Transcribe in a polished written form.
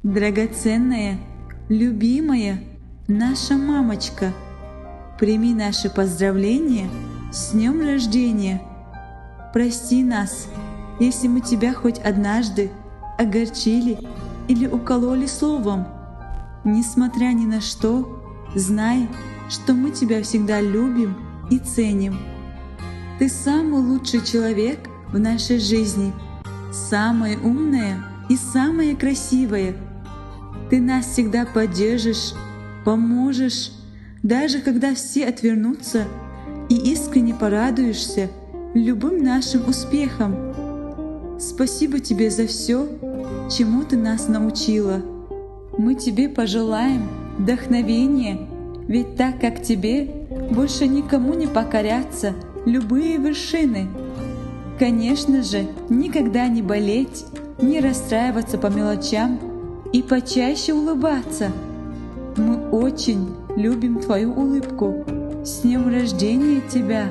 драгоценная, любимая наша мамочка, прими наши поздравления с днем рождения. Прости нас, если мы тебя хоть однажды огорчили или укололи словом. Несмотря ни на что, знай, что мы тебя всегда любим и ценим. Ты самый лучший человек в нашей жизни, самая умная и самая красивая. Ты нас всегда поддержишь, поможешь, даже когда все отвернутся, и искренне порадуешься любым нашим успехам. Спасибо тебе за все, чему ты нас научила. Мы тебе пожелаем вдохновения, ведь так как тебе больше никому не покорятся любые вершины. Конечно же, никогда не болеть, не расстраиваться по мелочам и почаще улыбаться. Мы очень любим твою улыбку. С днем рождения тебя!